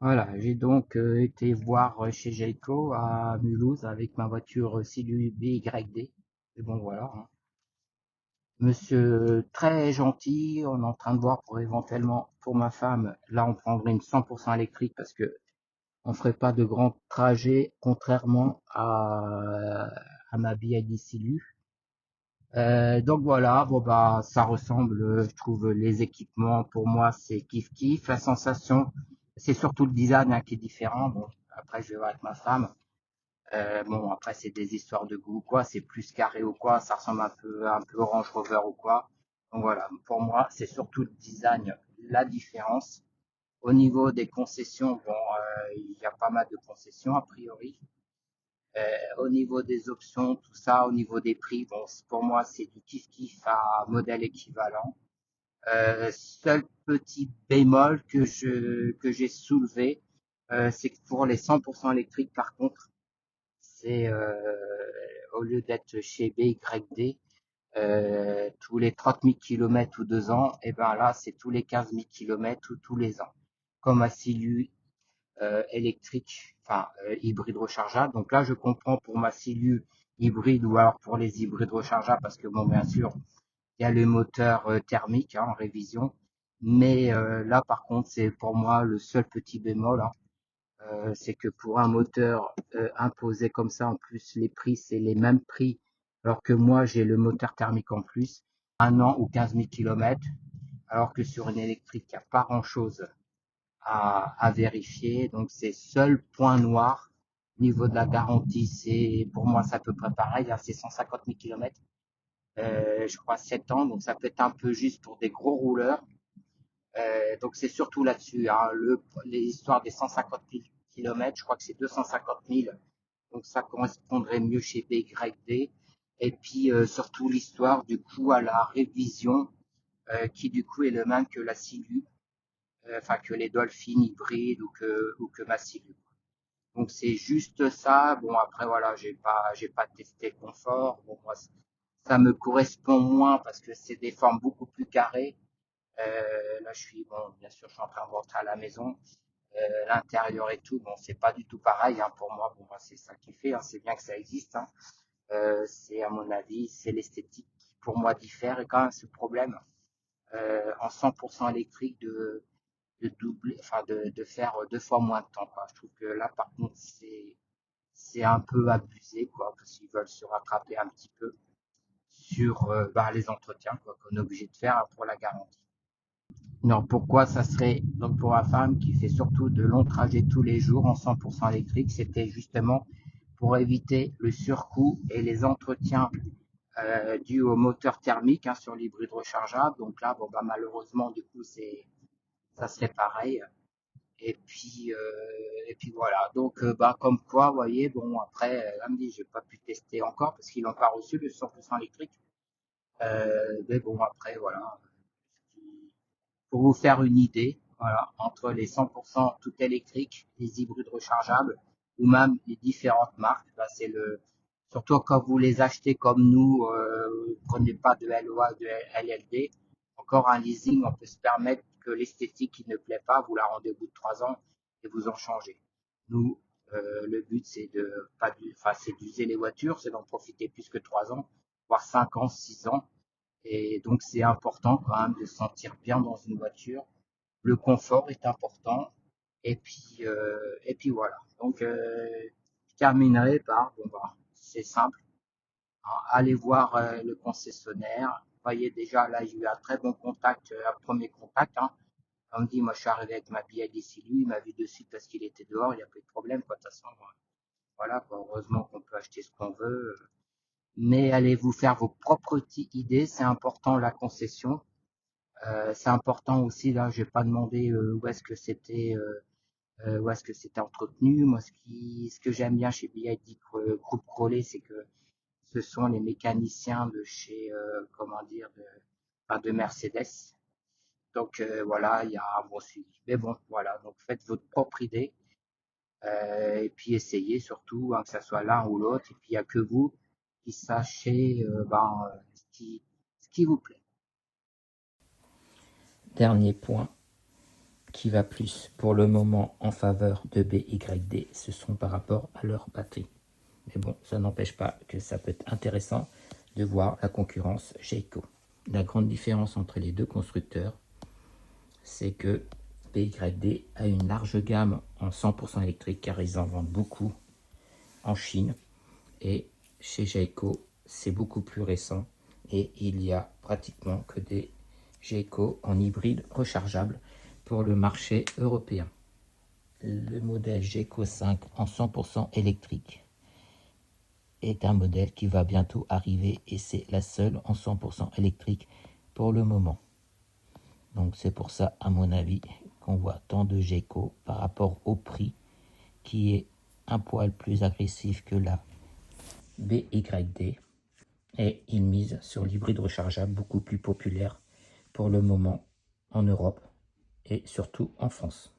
Voilà, j'ai donc été voir chez Jayco à Mulhouse avec ma voiture Silu BYD. Et bon, voilà, hein. Monsieur très gentil, on est en train de voir pour éventuellement, pour ma femme, là on prendrait une 100% électrique parce que on ferait pas de grands trajets contrairement à ma BYD Silu. Donc voilà, bon bah ça ressemble, je trouve les équipements pour moi c'est kiff kiff. La sensation, c'est surtout le design hein, qui est différent. Bon, après je vais voir avec ma femme. Bon après c'est des histoires de goût quoi, c'est plus carré ou quoi, ça ressemble un peu au Range Rover ou quoi. Donc voilà, pour moi c'est surtout le design, la différence. Au niveau des concessions, bon il y a pas mal de concessions a priori. Au niveau des options, tout ça, au niveau des prix, bon, pour moi, c'est du kiff-kiff à modèle équivalent. Seul petit bémol que j'ai soulevé, c'est que pour les 100% électriques, par contre, c'est au lieu d'être chez BYD, tous les 30 000 km ou 2 ans, et ben là, c'est tous les 15 000 km ou tous les ans. Comme à Silu électrique, enfin hybride rechargeable. Donc là, je comprends pour ma cellule hybride ou alors pour les hybrides rechargeables parce que bon, bien sûr, il y a le moteur thermique hein, en révision. Mais là, par contre, c'est pour moi le seul petit bémol, hein. C'est que pour un moteur imposé comme ça, en plus les prix, c'est les mêmes prix, alors que moi, j'ai le moteur thermique en plus, 1 an ou 15 000 km, alors que sur une électrique, il n'y a pas grand-chose à vérifier. Donc c'est seul point noir. Au niveau de la garantie, c'est pour moi c'est à peu près pareil, hein, c'est 150 000 km, je crois 7 ans, donc ça peut être un peu juste pour des gros rouleurs. Donc c'est surtout là-dessus, hein, les histoires des 150 000 km, je crois que c'est 250 000, donc ça correspondrait mieux chez BYD. Et puis surtout l'histoire du coup à la révision, qui du coup est le même que la Silu, enfin que les Dolphins hybrides ou que Massilu. Donc c'est juste ça. Bon après voilà, j'ai pas testé le confort. Bon moi ça me correspond moins parce que c'est des formes beaucoup plus carrées. Là je suis bon, bien sûr je suis en train de rentrer à la maison. L'intérieur et tout, bon c'est pas du tout pareil hein, pour moi. Bon moi, c'est ça qui fait, hein, c'est bien que ça existe, hein. C'est à mon avis, c'est l'esthétique qui pour moi diffère et quand même ce problème en 100% électrique de doubler, enfin de faire 2 fois moins de temps, quoi. Je trouve que là, par contre, c'est un peu abusé, quoi, parce qu'ils veulent se rattraper un petit peu sur les entretiens, quoi, qu'on est obligé de faire pour la garantie. Non, pourquoi ça serait donc pour la femme qui fait surtout de longs trajets tous les jours en 100% électrique, c'était justement pour éviter le surcoût et les entretiens dus au moteur thermique hein, sur l'hybride rechargeable. Donc là, bon bah malheureusement, du coup, ça serait pareil. Et puis voilà. Donc bah comme quoi, vous voyez, bon après, elle me dit, j'ai pas pu tester encore parce qu'ils n'ont pas reçu le 100% électrique. Mais bon après, voilà. Pour vous faire une idée, voilà, entre les 100% tout électriques, les hybrides rechargeables ou même les différentes marques, bah, c'est surtout quand vous les achetez comme nous, vous ne prenez pas de LOA, de LLD, encore un leasing, on peut se permettre que l'esthétique qui ne plaît pas, vous la rendez au bout de 3 ans et vous en changez. Nous, le but c'est de pas, enfin c'est d'user les voitures, c'est d'en profiter plus que 3 ans, voire 5 ans, 6 ans. Et donc c'est important quand même de se sentir bien dans une voiture. Le confort est important. Et puis voilà. Donc je terminerai par bon bah c'est simple, hein. Allez voir le concessionnaire. Vous voyez déjà là j'ai eu un très bon contact, un premier contact, hein. On me dit moi je suis arrivé avec ma billet d'ici lui, il m'a vu de suite parce qu'il était dehors, il n'y a pas de problème quoi. De toute façon voilà quoi. Heureusement qu'on peut acheter ce qu'on veut. Mais allez vous faire vos propres idées, c'est important la concession. C'est important aussi, là, j'ai pas demandé où est-ce que c'était entretenu. Moi, ce que j'aime bien chez BID Groupe Crollet, c'est que ce sont les mécaniciens de chez, comment dire, enfin, de Mercedes. Donc voilà, il y a un bon suivi. Mais bon, voilà, donc faites votre propre idée et puis essayez surtout, hein, que ça soit l'un ou l'autre. Et puis il n'y a que vous qui sachez ce qui vous plaît. Dernier point, qui va plus pour le moment en faveur de BYD, ce sont par rapport à leur batterie. Mais bon, ça n'empêche pas que ça peut être intéressant de voir la concurrence Jayco. La grande différence entre les deux constructeurs, c'est que BYD a une large gamme en 100% électrique car ils en vendent beaucoup en Chine. Et chez Jayco, c'est beaucoup plus récent et il y a pratiquement que des Jayco en hybride rechargeable pour le marché européen. Le modèle Jayco 5 en 100% électrique est un modèle qui va bientôt arriver et c'est la seule en 100% électrique pour le moment. Donc c'est pour ça, à mon avis, qu'on voit tant de Jayco par rapport au prix qui est un poil plus agressif que la BYD. Et il mise sur l'hybride rechargeable beaucoup plus populaire pour le moment en Europe et surtout en France.